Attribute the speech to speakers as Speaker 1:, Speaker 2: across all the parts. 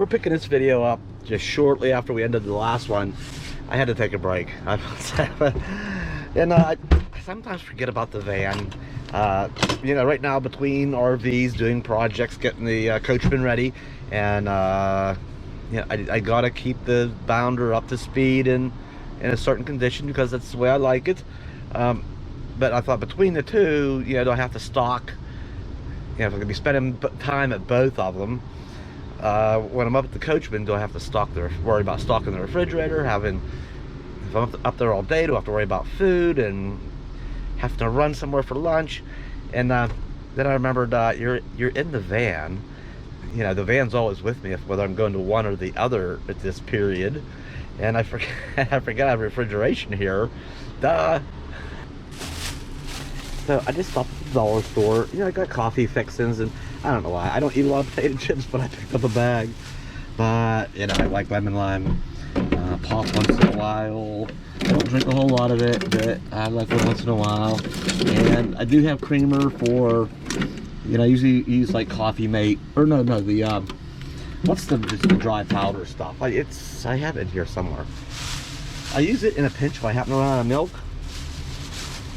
Speaker 1: we're picking this video up just shortly after we ended the last one. I had to take a break. And I sometimes forget about the van. You know, right now between RVs, doing projects, getting the coachman ready, and you know, I gotta keep the bounder up to speed and in a certain condition because that's the way I like it. But I thought between the two, you know, do I have to stock? You know, if I'm gonna be spending time at both of them, when I'm up at the coachman, do I have to worry about stocking the refrigerator? If I'm up there all day, do I have to worry about food and have to run somewhere for lunch? And then I remembered you're in the van. You know, the van's always with me, whether I'm going to one or the other at this period. And I forgot I have refrigeration here. Duh. So I just stopped at the dollar store. You know, I got coffee fixings, and I don't know why. I don't eat a lot of potato chips, but I picked up a bag. But, you know, I like lemon lime pop once in a while. I don't drink a whole lot of it, but I like it once in a while. And I do have creamer for, you know, I usually use like Coffee Mate, or no, the what's just the dry powder stuff. I have it here somewhere. I use it in a pinch if I happen to run out of milk.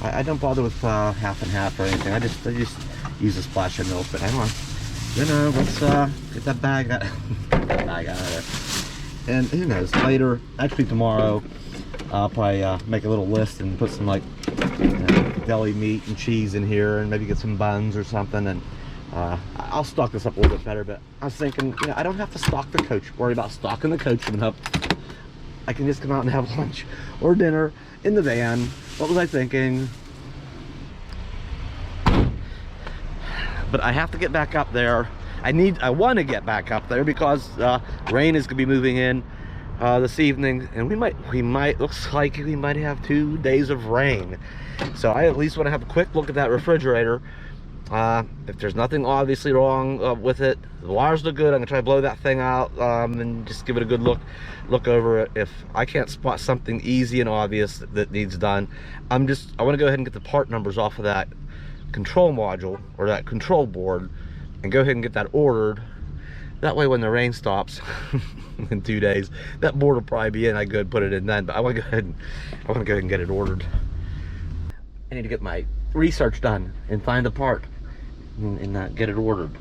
Speaker 1: I don't bother with half and half or anything. I just use a splash of milk. But anyway, you know, let's get that bag out of there. And who knows, later, actually tomorrow, I'll probably make a little list and put some like deli meat and cheese in here, and maybe get some buns or something. And I'll stock this up a little bit better. But I was thinking, you know, I don't have to stock the coach. Worry about stocking the coachman up. I can just come out and have lunch or dinner in the van. What was I thinking? But I have to get back up there. I want to get back up there because rain is going to be moving in this evening, and looks like we might have 2 days of rain. So I at least want to have a quick look at that refrigerator. If there's nothing obviously wrong with it, the wires look good, I'm gonna try to blow that thing out and just give it a good look over it. If I can't spot something easy and obvious that needs done, I want to go ahead and get the part numbers off of that control module or that control board and go ahead and get that ordered. That way when the rain stops in 2 days, that board will probably be in. I could put it in then, but I want to go ahead and get it ordered. I need to get my research done and find the part and get it ordered.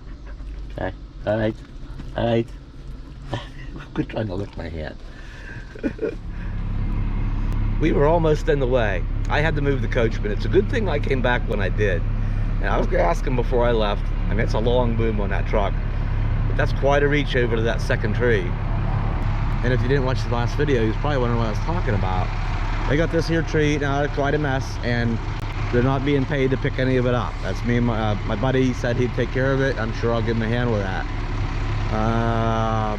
Speaker 1: Okay, all right. Quit trying to lift my hand. We were almost in the way. I had to move the coachman. It's a good thing I came back when I did. And I was gonna ask him before I left. I mean, it's a long boom on that truck, but that's quite a reach over to that second tree. And if you didn't watch the last video, you was probably wondering what I was talking about. They got this here tree, now it's quite a mess, and they're not being paid to pick any of it up. That's me and my buddy said he'd take care of it. I'm sure I'll give him a hand with that.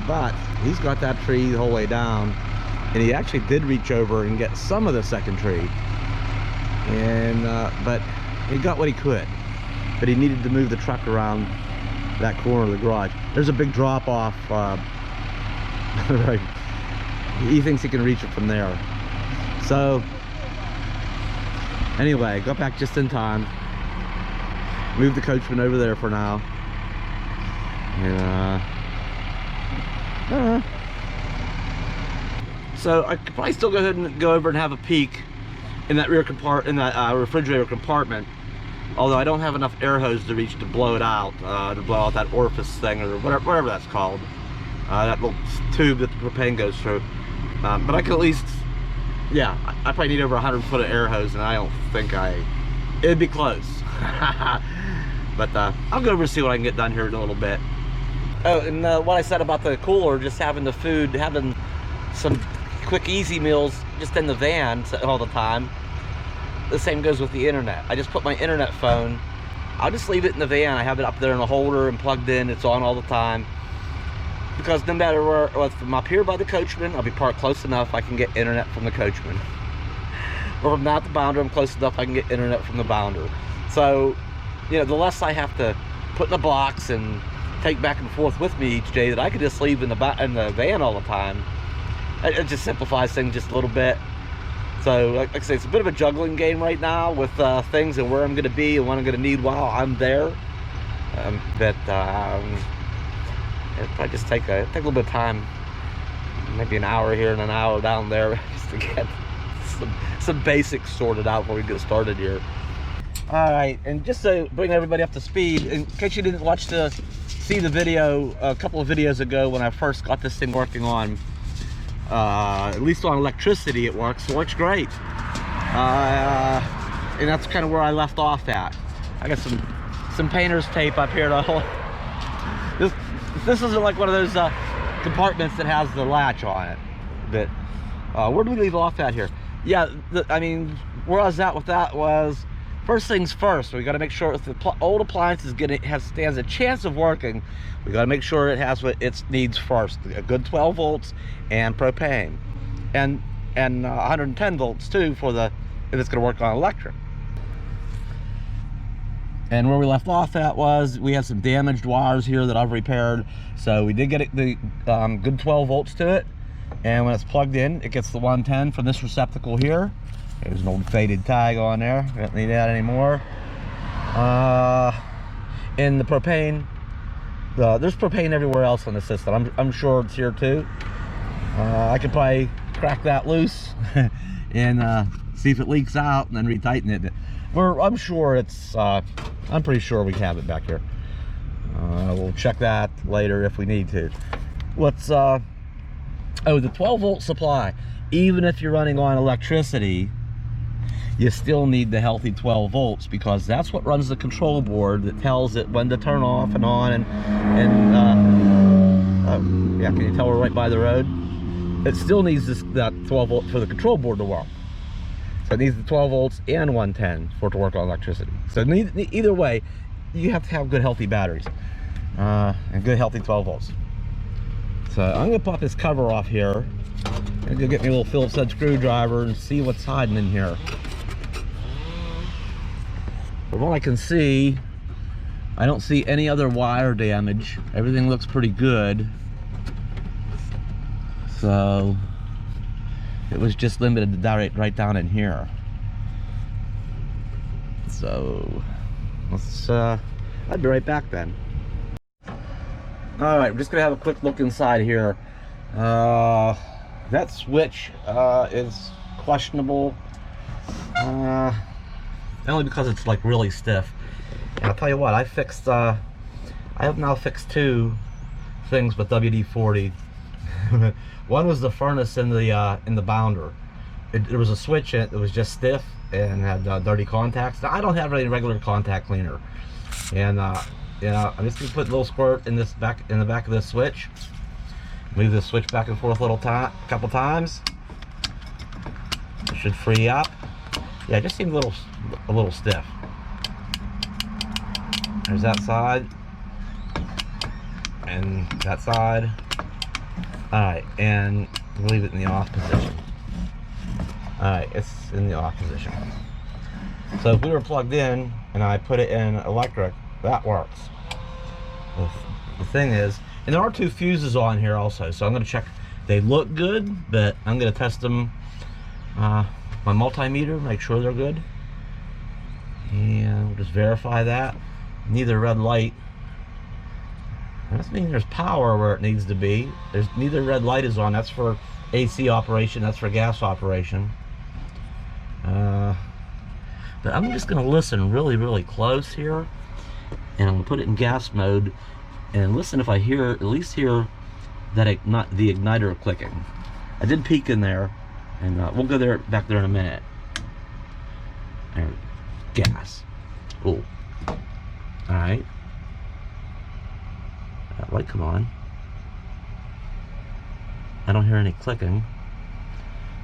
Speaker 1: But he's got that tree the whole way down, and he actually did reach over and get some of the second tree. And but he got what he could. But he needed to move the truck around that corner of the garage. There's a big drop off. Right. He thinks he can reach it from there. So anyway, got back just in time. Moved the coachman over there for now. And so I could probably still go ahead and go over and have a peek in that refrigerator compartment. Although I don't have enough air hose to reach to blow it out, that orifice thing or whatever that's called. That little tube that the propane goes through. But I could at least, yeah, I probably need over 100 foot of air hose, and I don't think it'd be close. But I'll go over and see what I can get done here in a little bit. Oh, and what I said about the cooler, just having the food, having some quick easy meals just in the van all the time. The same goes with the internet. I just put my internet phone, I'll just leave it in the van. I have it up there in a holder and plugged in. It's on all the time. Because no matter where, if I'm up here by the coachman, I'll be parked close enough I can get internet from the coachman. Or if I'm not the bounder, I'm close enough I can get internet from the bounder. So, you know, the less I have to put in a box and take back and forth with me each day that I could just leave in the van all the time, it just simplifies things just a little bit. So, like I say, it's a bit of a juggling game right now with things and where I'm going to be and what I'm going to need while I'm there. It'd probably just take a little bit of time, maybe an hour here and an hour down there, just to get some basics sorted out before we get started here. All right, and just to bring everybody up to speed, in case you didn't see the video a couple of videos ago when I first got this thing working on, at least on electricity it works great. And that's kind of where I left off at. I got some painter's tape up here to hold. This isn't like one of those compartments that has the latch on it. But where do we leave off at here? Yeah, I mean, where I was at with that was, first things first, we got to make sure if the old appliance stands a chance of working, we got to make sure it has what it needs first: a good 12 volts and propane, and 110 volts too for if it's going to work on electric. And where we left off at was we had some damaged wires here that I've repaired, so we did get the good 12 volts to it, and when it's plugged in, it gets the 110 from this receptacle here. There's an old faded tag on there. We don't need that anymore. In the propane, there's propane everywhere else on the system. I'm sure it's here too. I could probably crack that loose and see if it leaks out and then retighten it. I'm sure it's, I'm pretty sure we have it back here. We'll check that later if we need to. Oh, the 12 volt supply. Even if you're running on electricity, you still need the healthy 12 volts, because that's what runs the control board that tells it when to turn off and on. Yeah, can you tell we're right by the road? It still needs that 12 volt for the control board to work. So it needs the 12 volts and 110 for it to work on electricity. So either way, you have to have good healthy batteries and good healthy 12 volts. So I'm gonna pop this cover off here and go get me a little Phillips head screwdriver and see what's hiding in here. From what I can see, I don't see any other wire damage. Everything looks pretty good. So it was just limited to right down in here. So let's I'll be right back then. All right, we're just gonna have a quick look inside here. That switch is questionable, only because it's like really stiff. And I'll tell you what, I have now fixed two things with WD-40. One was the furnace in the bounder. There was a switch in it that was just stiff and had dirty contacts. Now, I don't have any regular contact cleaner, and you know, I'm just gonna put a little squirt in the back of this switch. Move this switch back and forth a couple times. It should free up. Yeah, it just seemed a little stiff. There's that side and that side. Alright, and leave it in the off position. Alright, it's in the off position. So if we were plugged in and I put it in electric, that works. The thing is, and there are two fuses on here also, so I'm going to check. They look good, but I'm going to test them. My multimeter, make sure they're good. And we'll just verify that. Neither red light. That doesn't mean there's power where it needs to be. Neither red light is on. That's for AC operation. That's for gas operation. But I'm just going to listen really, really close here, and I'm going to put it in gas mode and listen if I at least hear that the igniter clicking. I did peek in there, and we'll go back there in a minute. There, gas. Oh, all right. That light come on. I don't hear any clicking.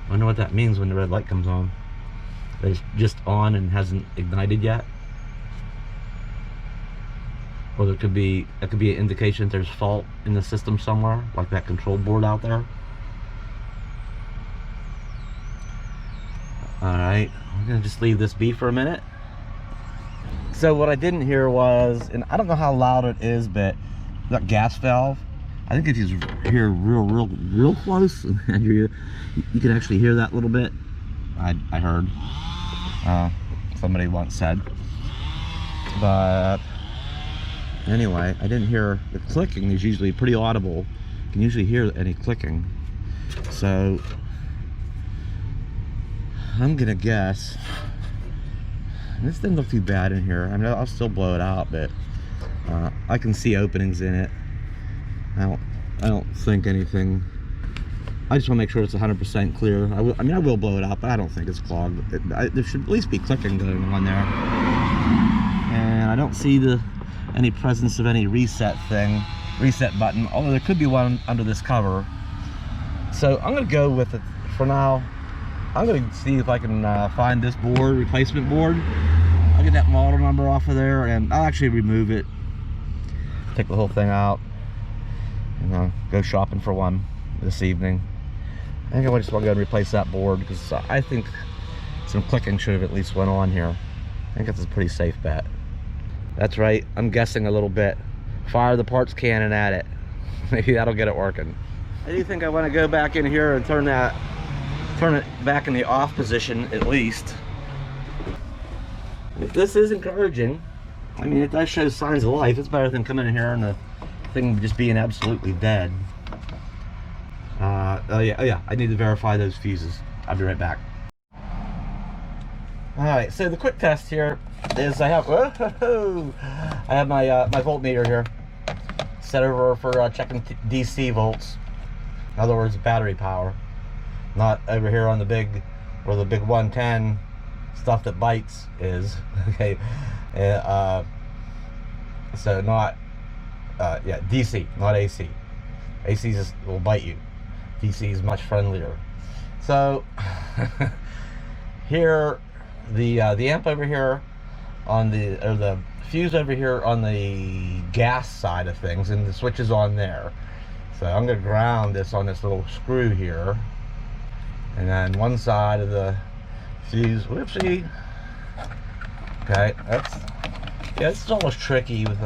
Speaker 1: I wonder what that means when the red light comes on. It's just on and hasn't ignited yet. Or that could be an indication that there's fault in the system somewhere, like that control board out there. Alright, I'm gonna just leave this be for a minute. So what I didn't hear was, and I don't know how loud it is, but that gas valve, I think if you hear real close, and you can actually hear that little bit. I heard, somebody once said, but Anyway, I didn't hear the clicking. Is usually pretty audible. You can usually hear any clicking. So I'm gonna guess this didn't look too bad in here. I mean, I'll still blow it out, but I can see openings in it. I don't think anything. I just want to make sure it's 100% clear. I mean, I will blow it out, but I don't think it's clogged. There should at least be clicking going on there. And I don't see any presence of any reset button, although there could be one under this cover. So I'm going to go with it for now. I'm going to see if I can find this board, replacement board. I'll get that model number off of there, and I'll actually remove it, take the whole thing out, and go shopping for one this evening. I think I just want to go and replace that board, because I think some clicking should have at least went on here. I think that's a pretty safe bet. That's right, I'm guessing a little bit. Fire the parts cannon at it. Maybe that'll get it working. I do think I want to go back in here and turn it back in the off position at least. If this is encouraging, I mean, it does show signs of life. It's better than coming in here and the thing just being absolutely dead. Oh yeah, I need to verify those fuses. I'll be right back. Alright, so the quick test here is I have my my voltmeter here set over for checking DC volts. In other words, battery power. Not over here on the big, where the big 110 stuff that bites is. Okay, so not yeah, DC, not AC. AC just will bite you. DC is much friendlier. So here, the amp over here on the fuse over here on the gas side of things, and the switch is on there. So I'm going to ground this on this little screw here, and then one side of the fuse. Whoopsie. Okay, it's almost tricky with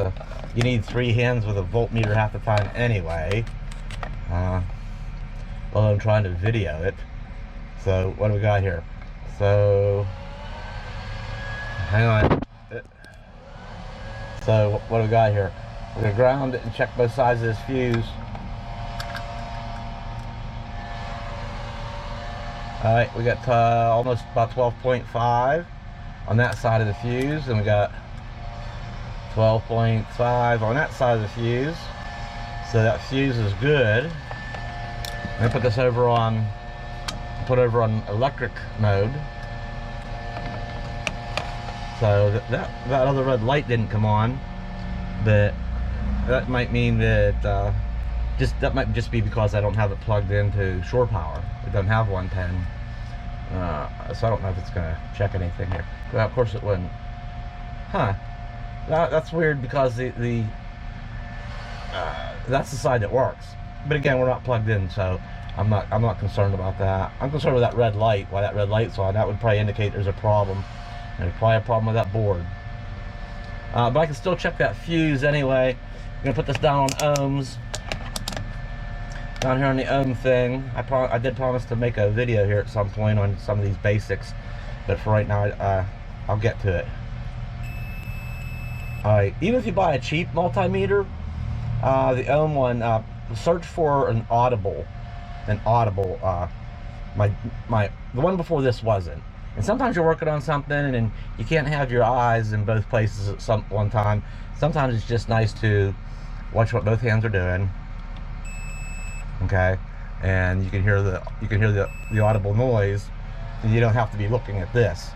Speaker 1: you need 3 hands with a voltmeter half the time anyway. Well, I'm trying to video it. So what do we got here? So hang on. So what do we got here? We're gonna ground it and check both sides of this fuse. All right, we got almost about 12.5 on that side of the fuse, and we got 12.5 on that side of the fuse. So that fuse is good. I'm gonna put this over on electric mode. So that other red light didn't come on, but that might mean that that might just be because I don't have it plugged into shore power. It doesn't have 110, so I don't know if it's gonna check anything here. Well, of course it wouldn't. Huh? That's weird, because that's the side that works. But again, we're not plugged in, so I'm not concerned about that. I'm concerned with that red light. Why that red light's on? That would probably indicate there's a problem. There's probably a problem with that board. But I can still check that fuse anyway. I'm gonna put this down on ohms. Down here on the ohm thing. I did promise to make a video here at some point on some of these basics, but for right now, I'll get to it. Alright, even if you buy a cheap multimeter, the ohm one, search for an audible. The one before this wasn't. And sometimes you're working on something and you can't have your eyes in both places at one time. Sometimes it's just nice to watch what both hands are doing. Okay, and you can hear the audible noise, and you don't have to be looking at this,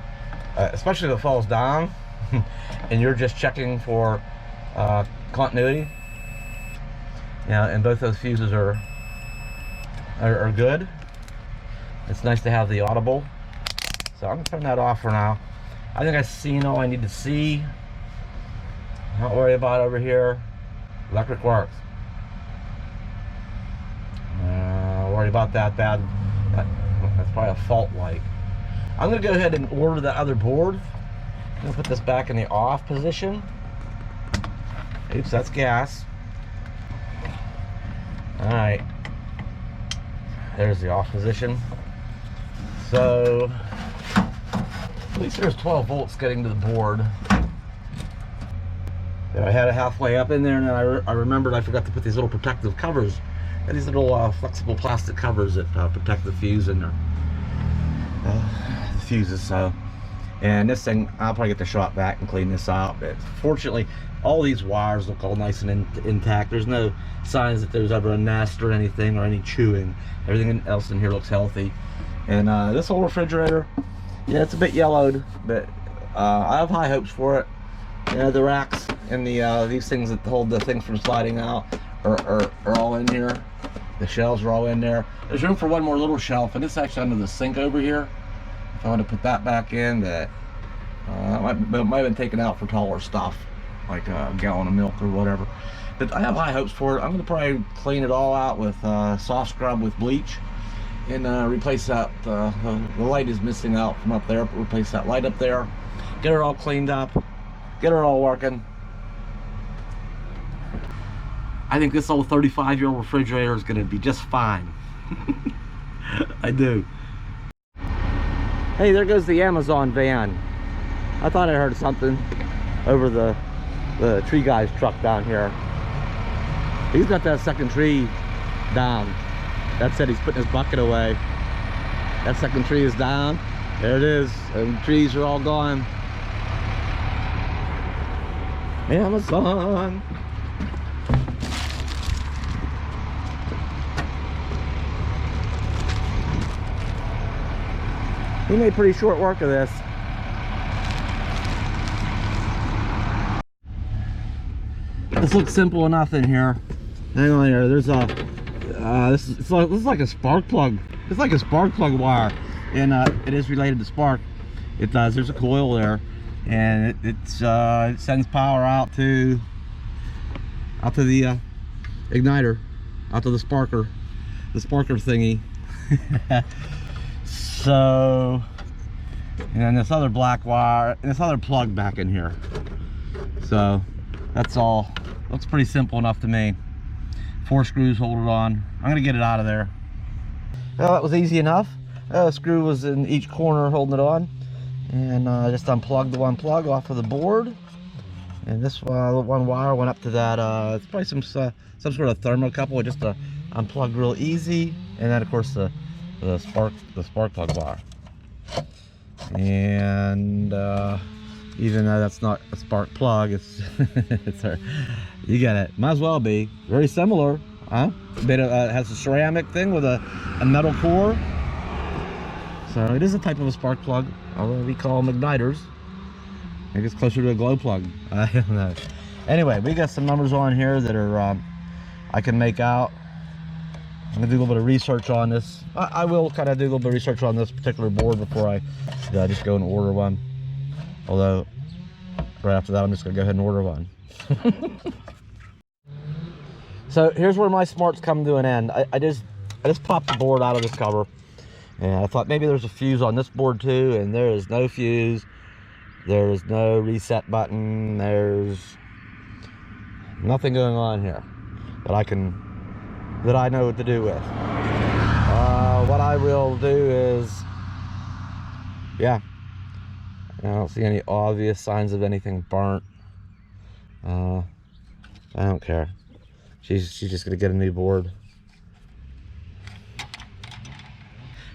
Speaker 1: especially if it falls down and you're just checking for continuity. Yeah, and both those fuses are good. It's nice to have the audible. So I'm gonna turn that off for now. I think I've seen all I need to see. Don't worry about over here. Electric works. Worry about that bad. That's probably a fault light. I'm gonna go ahead and order the other board. I'm gonna put this back in the off position. Oops, that's gas. All right. There's the off position. So at least there's 12 volts getting to the board. And I had it halfway up in there, and then I remembered I forgot to put these little protective covers. And these little flexible plastic covers that protect the fuse in there. The fuses, so. And this thing, I'll probably get the shop back and clean this out. But fortunately, all these wires look all nice and intact. There's no signs that there's ever a nest or anything or any chewing. Everything else in here looks healthy. And this whole refrigerator, yeah, it's a bit yellowed, but I have high hopes for it. Yeah, the racks and these things that hold the things from sliding out are all in here. The shelves are all in there. There's room for one more little shelf, and it's actually under the sink over here. If I want to put that back in, that might have been taken out for taller stuff, like a gallon of milk or whatever. But I have high hopes for it. I'm going to probably clean it all out with soft scrub with bleach, and replace that. The light is missing out from up there. Replace that light up there. Get her all cleaned up. Get her all working. I think this old 35-year-old refrigerator is going to be just fine. I do. Hey, there goes the Amazon van. I thought I heard something over the tree guy's truck down here. He's got that second tree down. That said, he's putting his bucket away. That second tree is down. There it is. And the trees are all gone. Amazon. He made pretty short work of this. This looks simple enough in here. Hang on here. There's a this is like a spark plug. It's like a spark plug wire, and it is related to spark. It does. There's a coil there, and it sends power out to the igniter, out to the sparker thingy. So, and then this other black wire and this other plug back in here. So that's all. Looks pretty simple enough to me. 4 screws hold it on. I'm gonna get it out of there. Well, that was easy enough. A screw was in each corner holding it on, and I just unplugged the one plug off of the board. And this one wire went up to that. It's probably some sort of thermocouple, just unplugged real easy. And then of course the spark plug wire. And even though that's not a spark plug, it's you get it. Might as well be. Very similar, huh? It has a ceramic thing with a metal core. So it is a type of a spark plug, although we call them igniters. I think it's closer to a glow plug. I don't know. Anyway, we got some numbers on here that are I can make out. I'm gonna do a little bit of research on this. I will kind of do a little bit of research on this particular board before I just go and order one. Although, right after that, I'm just gonna go ahead and order one. So here's where my smarts come to an end. I just popped the board out of this cover, and I thought maybe there's a fuse on this board too, and there is no fuse. There is no reset button. There's nothing going on here that I know what to do with. What I will do is, yeah, I don't see any obvious signs of anything burnt. I don't care. She's just gonna get a new board.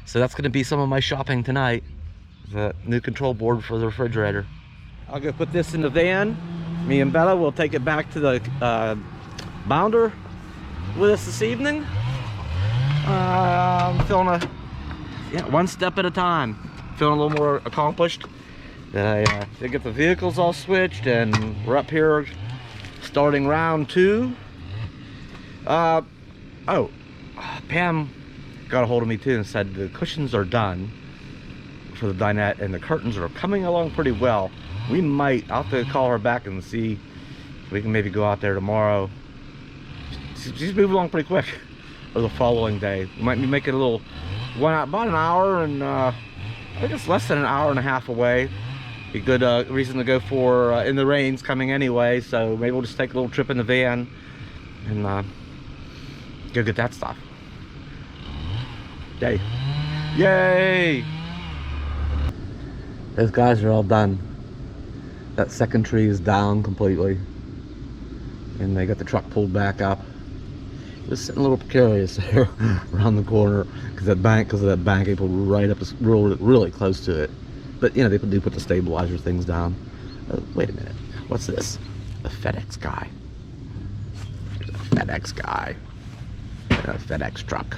Speaker 1: So that's gonna be some of my shopping tonight. The new control board for the refrigerator. I'll go put this in the van. Me and Bella will take it back to the bounder with us this evening. I'm feeling one step at a time. Feeling a little more accomplished. That I did get the vehicles all switched, and we're up here starting round 2. Pam got a hold of me too and said the cushions are done for the dinette and the curtains are coming along pretty well. I'll have to call her back and see if we can maybe go out there tomorrow. She's moving along pretty quick. Or the following day. We might be making a little about an hour, and I think it's less than an hour and a half away. Be a good reason to go for in the rain's coming anyway, so maybe we'll just take a little trip in the van and go get that stuff. Yay. Yay! Those guys are all done. That second tree is down completely. and they got the truck pulled back up. It was sitting a little precarious there around the corner because of that bank, they pulled right up, really close to it. But you know, they do put the stabilizer things down. Wait a minute, what's this? A FedEx guy. There's a FedEx guy. A FedEx truck.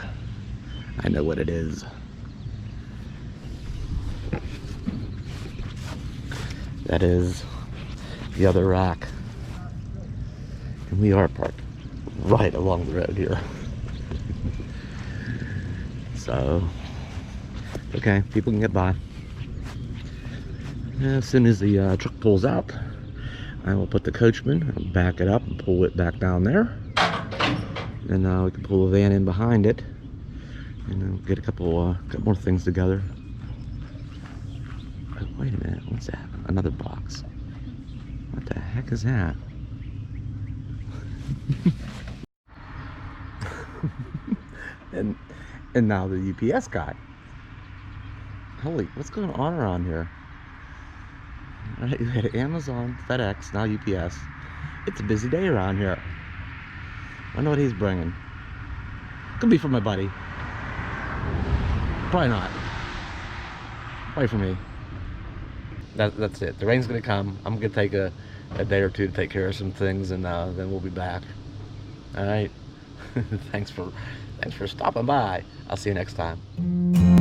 Speaker 1: I know what it is. That is the other rack. And we are parked right along the road here. So, okay, people can get by. As soon as the truck pulls out, I will put the coachman, back it up and pull it back down there. And we can pull the van in behind it and get a couple more things together. Oh, wait a minute, what's that? Another box. What the heck is that? and now the UPS guy. Holy, what's going on around here? All right, you had Amazon, FedEx, now UPS. It's a busy day around here. I wonder what he's bringing. Could be for my buddy. Probably not. Probably for me. That's it. The rain's gonna come. I'm gonna take a day or two to take care of some things, and then we'll be back. All right. Thanks for stopping by. I'll see you next time.